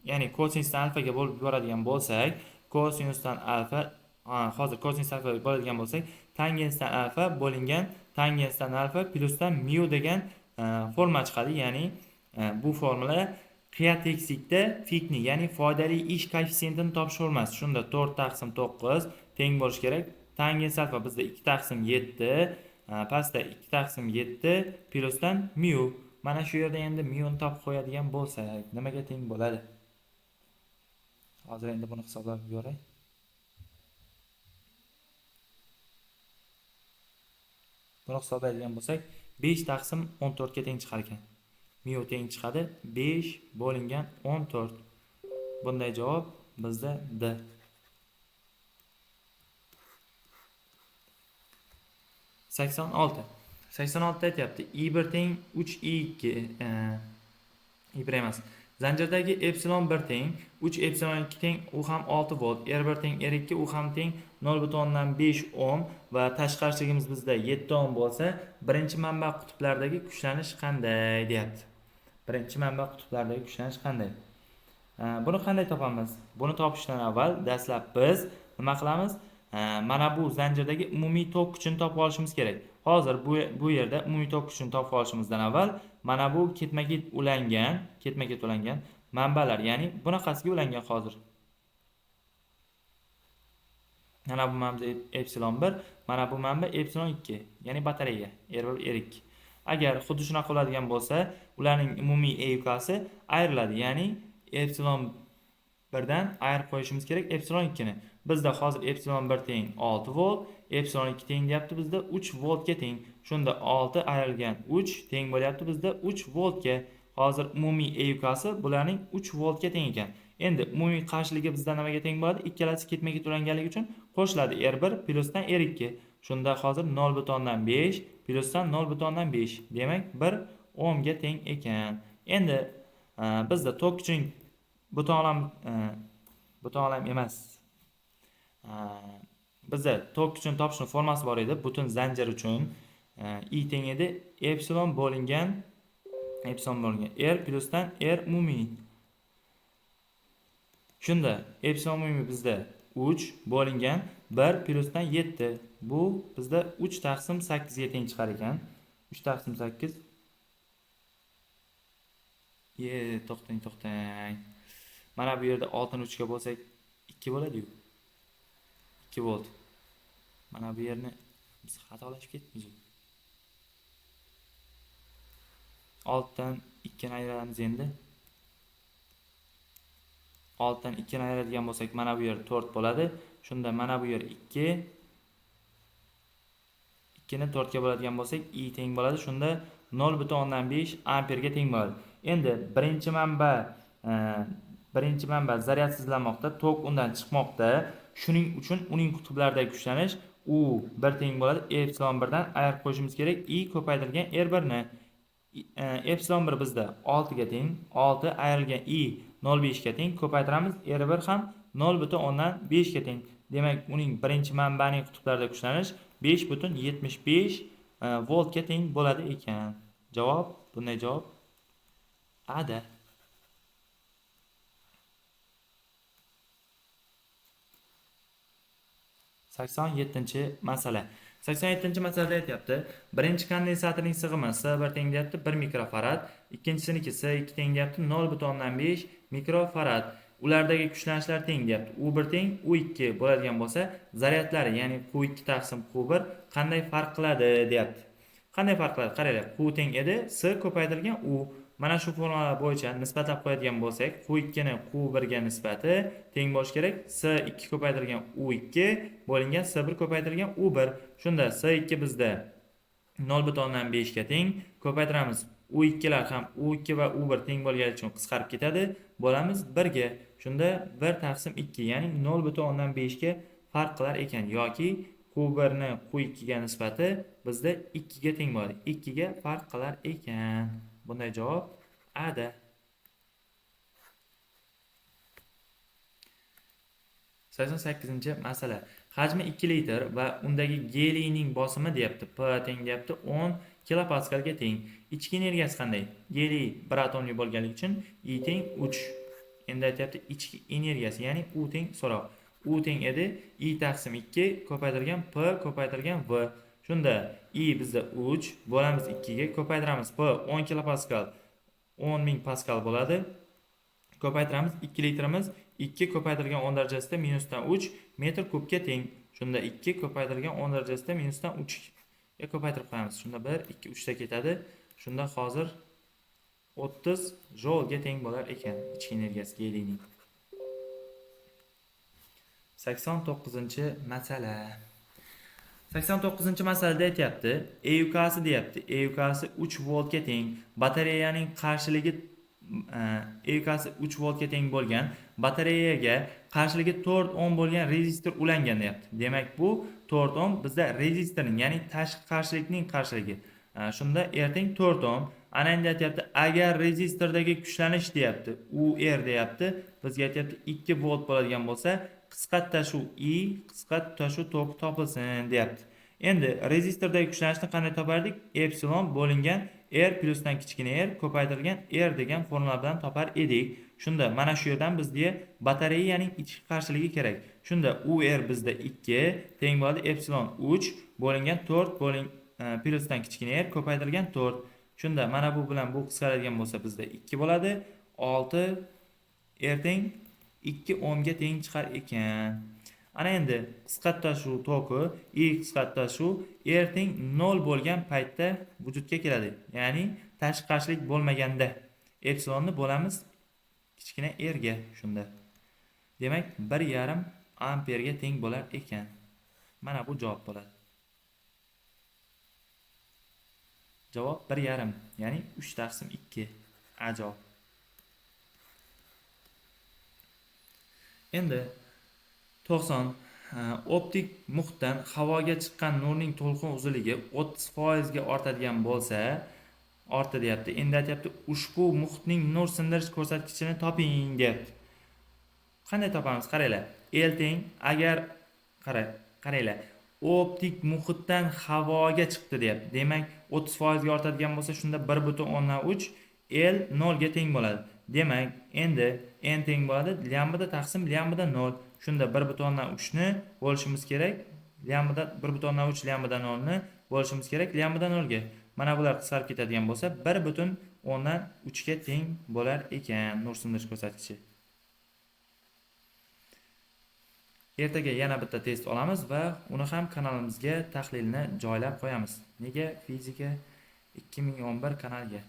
ya'ni kosinusdan alfaga bo'lib yuboradigan bo'lsak, kosinusdan alfa hozir kosinus alfa bo'ladigan bo'lsak, tangensdan alfa bo'lingan tangensdan alfa plyusdan mu degan formula chiqadi. Ya'ni bu formula qiya tekislikda fikni, ya'ni foydali ish koeffitsiyentini topish formulasi. Shunda 4 taqsim 9 teng bo'lishi kerak. Tangens alfa bizda 2 taqsim 7, pastda 2 taqsim 7 plyusdan mu. Mana shu yerda endi mu ni topib qo'yadigan bo'lsak, nimaga teng bo'ladi? Hozir endi buni hisoblab ko'ray. Buni hisoblaydigan bo'lsak, 5 taqsim 14 ga teng chiqar ekan. Mu teng chiqadi 5 bo'lingan 14. Bunday javob bizda D. 86. 86 aytyapti. I1 teng 3i2 I1 emas. Zanjirdagi epsilon 1 teng 3 epsilon 2 teng u ham 6 volt, R1 teng R2 u ham teng 0.5 ohm va tashqarichiligimiz bizda 7 ohm bo'lsa, birinchi manba qutblaridagi kuchlanish qanday deyapti. Birinchi manba qutblaridagi kuchlanish qanday? Buni qanday topamiz? Buni topishdan avval dastlab biz nima qilamiz? Mana bu zanjirdagi umumiy tok kuchini topib olishimiz kerak. Hozir bu yerda umumiy tok kuchini topib olishimizdan avval mana bu ketma-ket ulangan manbalar, ya'ni bunaqasiga ulangan hozir. Mana bu manba epsilon 1, mana bu manba epsilon 2, ya'ni batareya R1 R2. Agar xuddi shunaqa bo'ladigan bo'lsa, ularning umumiy EUK'si ayriladi, ya'ni epsilon 1 dan ayirib qo'yishimiz kerak epsilon 2 ni. Bizda hozir epsilon 1 teng 6 volt, epsilon 2 teng deyapti bizda 3 voltga teng. Shunda 6 ayrilgan 3 teng bo'lyapti bizda 3 voltga. Hozir umumiy EUK'si bularning 3 voltga teng ekan. Endi umumiy qarshiligi bizda nimaga teng bo'ladi? Ikkalasi ketma-ket ulanganligi uchun qo'shiladi R1 plyusdan R2. Shunda hozir 0.5 plyusdan 0.5, demak 1 ohmga teng ekan. Endi bizda tok kuchining buton emas. Bizda tok kuchini topishning formulasi bor edi. Butun zanjir uchun I teng edi epsilon bo'lingan R plyusdan R umumiy. Shunda epsilon umumiy bizda 3 bo'lingan 1 plyusdan 7. Bu bizda 3 taqsim 8 ga teng chiqar ekan. 3 taqsim 8. To'xtang. Mana bu yerda 6 ni 3 ga bo'lsak 2 bo'ladi-yu. 2 volt. Mana bu yerni biz xatolashib ketdik. 6 dan 2 ni ayiramiz endi. 6 dan 2 ni ayiradigan bo'lsak, mana bu yer 4 bo'ladi. Shunda mana bu yer 2. 2 ni 4 ga bo'ladigan bo'lsak, I teng bo'ladi. Shunda 0.5 amperga teng bo'ladi. Endi birinchi manba zaryadsiz tok undan chiqmoqda. Shuning uchun uning qutblaridagi kuchlanish u 1 teng bo'ladi. Epsilon 1 dan ayirib qo'yishimiz kerak I ko'paytirilgan R1 ni. Epsilon 1 bizda 6 ga teng, 6 ayrilgan I 0.5 ga teng, ko'paytiramiz R1 ham 0.5 ga teng. Demak, uning birinchi manbaning qutblarida kuchlanish 5,75 voltga teng bo'ladi ekan. Javob, bunday javob A-da. 87-masala. 87-masalada aytyapti. Birinchi kondensatorning sig'imi S1 teng deyapti 1 mikrofarad, ikkinchisiniki S2 teng deyapti 0,5 mikrofarad. Ulardagi kuchlanishlar teng deyapti. U1 teng U2 bo'ladigan bo'lsa, zaryadlari, ya'ni Q2 taqsim Q1 qanday farq qiladi deyapti. Qanday farq qiladi? Qaranglar, Q teng edi, S ko'paytirilgan U. Mana shu formula bo'yicha nisbatlab qo'yadigan bo'lsak, Q2 ni Q1 ga nisbati teng bo'lishi kerak. S2 ko'paytirilgan U2 bo'lingan S1 ko'paytirilgan U1. Shunda S2 bizda 0,5 ga teng, ko'paytiramiz. U2 lar ham U2 va U1 teng bo'lgani uchun qisqarib ketadi. Bo'lamiz 1 ga. Shunda 1 taqsim 2, ya'ni 0,5 ga farq qilar ekan yoki Q1 ni Q2 ga nisbati bizda 2 ga teng bo'ladi. 2 ga farq qilar ekan. Bunday javob A-da. 88-masala. Hajmi 2 litr va undagi geliyning bosimi deyapti. P teng deyapti 10 kilopaskalga teng. Ichki energiyasi qanday? Geliy 1 atomli bo'lganligi uchun I teng 3. Endi aytyapti ichki energiyasi, ya'ni U teng so'roq. U teng edi I taqsim 2 ko'paytirgan P ko'paytirgan V. Shunda I bizda 3 bo'lamiz 2 ga, ko'paytiramiz P 10 kilopaskal 10,000 paskal bo'ladi. Ko'paytiramiz 2 litrimiz 2 ko'paytirgan 10 darajasida minusdan 3 metr kubga teng. Shunda 2 ko'paytirgan 10 darajasida minusdan 3 ga ko'paytirib qo'yamiz. Shunda 1 2 3 ta ketadi. Shunda hozir 30 joulga teng bo'lar ekan ichki energiyasi geliyning. 89-masala. 89-masalada aytyapti, E yukasi deyapti. E yukasi 3 voltga teng. Batareyaning qarshiligi E yukasi 3 voltga teng bo'lgan batareyaga qarshiligi 4 ohm bo'lgan rezistor ulangan deyapti. Demak, bu 4 ohm bizda rezistorning, ya'ni tashqi qarshilikning qarshiligi. Shunda R teng 4 ohm. Ana endi aytyapti, agar rezistordagi kuchlanish deyapti, UR deyapti, bizga aytyapti 2 volt bo'ladigan bo'lsa, qisqa tutashuv I, qisqa tutashuv tok topilsin deyapti. Endi rezistordagi kuchlanishni qanday topardik? Epsilon bo'lingan R plusdan kichkina r ko'paytirilgan R degan formula bilan topar edik. Shunda mana shu yerdan bizga batareyaning ichki qarshiligi kerak. Shunda UR bizda 2 teng bo'ladi epsilon 3 bo'lingan 4 plusdan kichkina r ko'paytirilgan 4. Shunda mana bu bilan bu qisqaradigan bo'lsa bizda 2 bo'ladi. 6 R teng 2 ohmga teng chiqar ekan. Ana endi qisqa tutashuv toki I qisqa tutashuv R teng 0 bo'lgan paytda vujudga keladi. Ya'ni tashqi qarshilik bo'lmaganda epsilonni bo'lamiz kichkina R ga. Shunda demak 1,5 amperga teng bo'lar ekan. Mana bu javob bo'ladi. Javob 1,5, ya'ni 3 taqsim 2. A javob. Endi 90. Optik muhitdan havoga chiqqan nurning to'lqin uzunligi 30% ga ortadigan bo'lsa, ortdi deyapti. Endi aytyapti, ushbu muhitning nur sindirish ko'rsatkichini toping deyapti. Qanday topamiz? Qaranglar. L teng, agar qaranglar. Optik muhitdan havoga chiqdi deyapti. Demak, 30% ga ortadigan bo'lsa, shunda 1,3 L 0 ga teng bo'ladi. Demak, endi n teng bo'ladi lambda taqsim lambda 0. Shunda 1,3 ni bo'lishimiz kerak. Lambda 1,3 lambda 0 ni bo'lishimiz kerak lambda 0 ga. Mana bular qisqarib ketadigan bo'lsa 1,3 ga teng bo'lar ekan nur sindirish ko'rsatkichi. Ertaga yana bitta test olamiz va uni ham kanalimizga tahlilni joylab qo'yamiz. Nega? Fizika 2011 kanaliga.